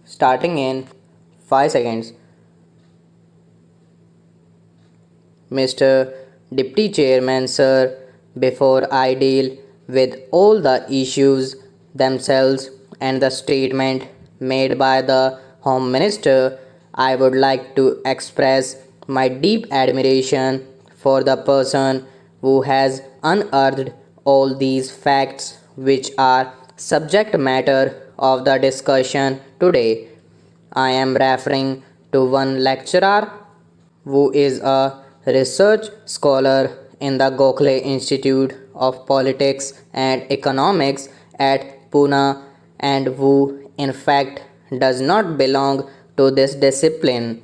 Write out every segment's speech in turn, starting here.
starting in 5 seconds. Mr. Deputy Chairman, sir, before I deal with all the issues themselves and the statement made by the Home Minister, I would like to express my deep admiration for the person who has unearthed all these facts which are subject matter of the discussion today. I am referring to one lecturer who is a research scholar in the Gokhale Institute of Politics and Economics at Pune and who, in fact, does not belong to this discipline.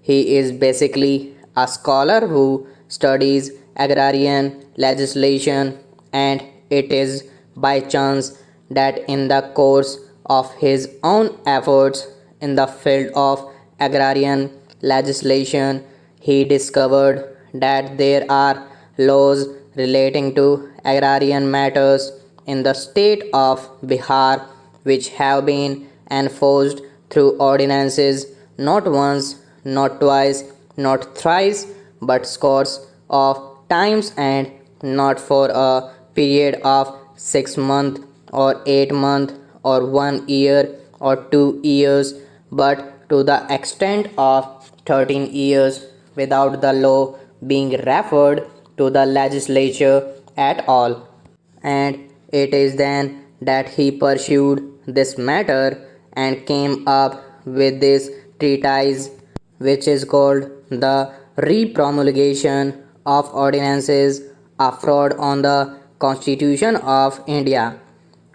He is basically a scholar who studies agrarian legislation, and it is by chance that in the course of his own efforts in the field of agrarian legislation, he discovered that there are laws relating to agrarian matters in the state of Bihar which have been enforced through ordinances not once, not twice, not thrice, but scores of times, and not for a period of 6 months or 8 months or 1 year or 2 years, but to the extent of 13 years without the law being referred to the legislature at all. And it is then that he pursued this matter and came up with this treatise, which is called the Repromulgation of Ordinances, a fraud on the Constitution of India.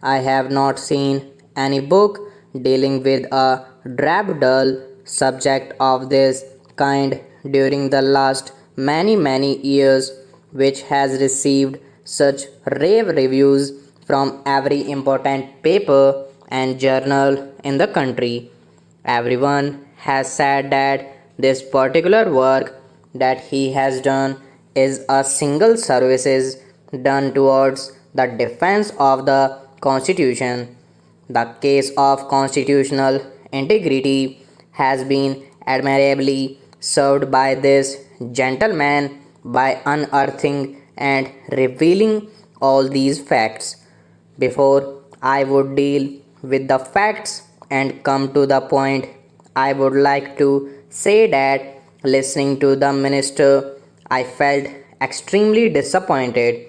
I have not seen any book dealing with a drab dull subject of this kind during the last many years which has received such rave reviews from every important paper and journal in the country. Everyone has said that this particular work that he has done is a single services done towards the defense of the constitution. The case of constitutional integrity has been admirably served by this gentleman by unearthing and revealing all these facts. Before I would deal with the facts and come to the point, I would like to say that listening to the minister, I felt extremely disappointed.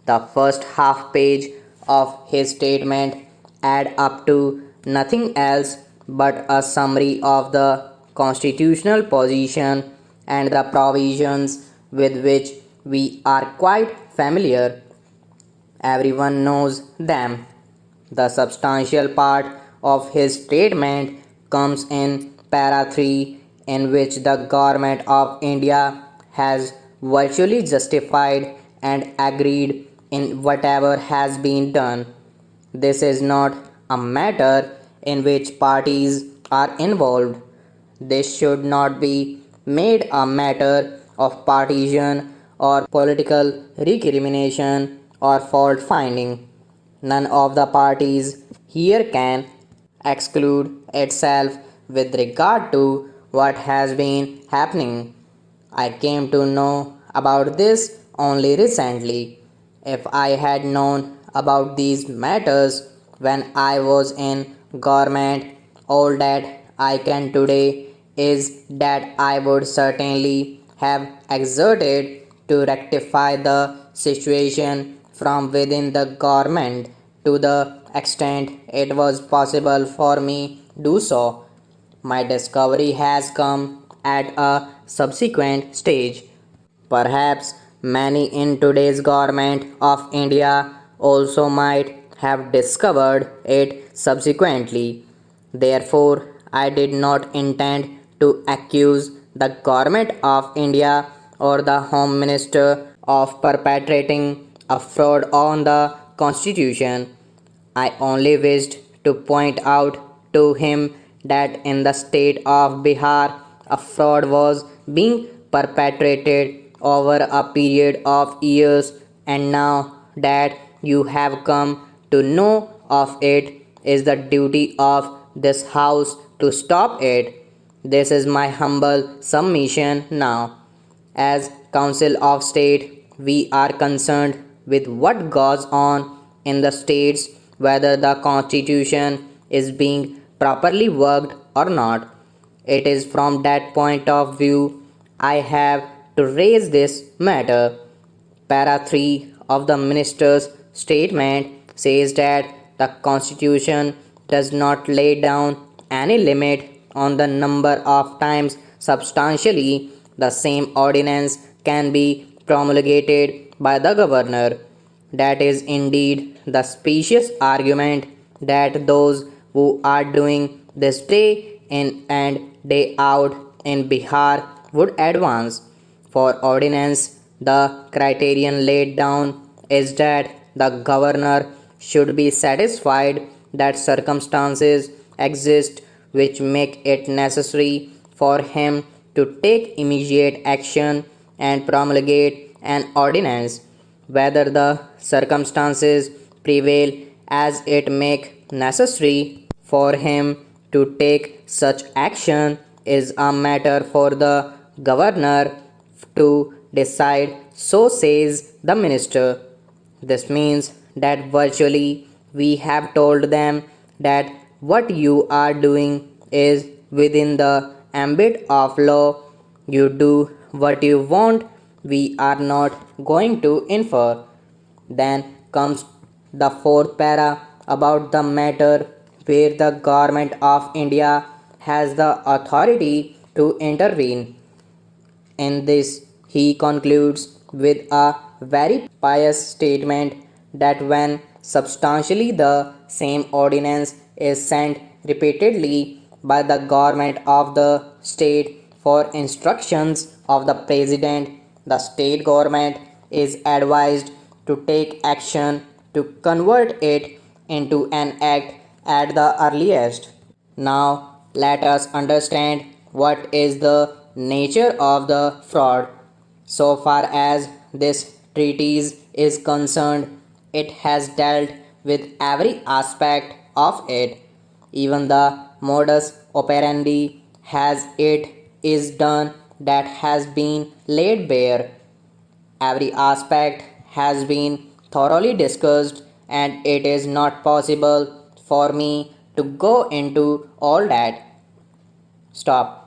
The first half page of his statement add up to nothing else but a summary of the constitutional position and the provisions with which we are quite familiar. Everyone knows them. The substantial part of his statement comes in para 3, in which the government of India has virtually justified and agreed in whatever has been done. This is not a matter in which parties are involved. This should not be made a matter of partisan or political recrimination or fault finding. None of the parties here can exclude itself with regard to what has been happening. I came to know about this only recently. If I had known about these matters when I was in government, all that I can today is that I would certainly have exerted to rectify the situation from within the government to the extent it was possible for me do so. My discovery has come at a subsequent stage. Perhaps many in today's government of India also might have discovered it subsequently. Therefore, I did not intend to accuse the government of India or the Home Minister of perpetrating a fraud on the Constitution. I only wished to point out to him that in the state of Bihar a fraud was being perpetrated over a period of years, and now that you have come to know of it is the duty of this house to stop it. This is my humble submission now. As Council of State, we are concerned with what goes on in the states, whether the constitution is being properly worked or not. It is from that point of view I have to raise this matter. Para 3 of the minister's statement says that the constitution does not lay down any limit on the number of times substantially the same ordinance can be promulgated by the governor. That is indeed the specious argument that those who are doing this day in and day out in Bihar would advance. For ordinance, the criterion laid down is that the governor should be satisfied that circumstances exist which make it necessary for him to take immediate action and promulgate an ordinance, whether the circumstances prevail as it make necessary for him to take such action is a matter for the governor to decide, so says the minister. This means that virtually we have told them that what you are doing is within the ambit of law. You do what you want, we are not going to infer. Then comes the fourth para about the matter where the government of India has the authority to intervene. In this, he concludes with a very pious statement that when substantially the same ordinance is sent repeatedly by the government of the state for instructions of the president, the state government is advised to take action to convert it into an act at the earliest. Now, let us understand what is the nature of the fraud. So far as this treatise is concerned, it has dealt with every aspect of it. Even the modus operandi has it is done that has been laid bare. Every aspect has been thoroughly discussed, and it is not possible for me to go into all that. Stop.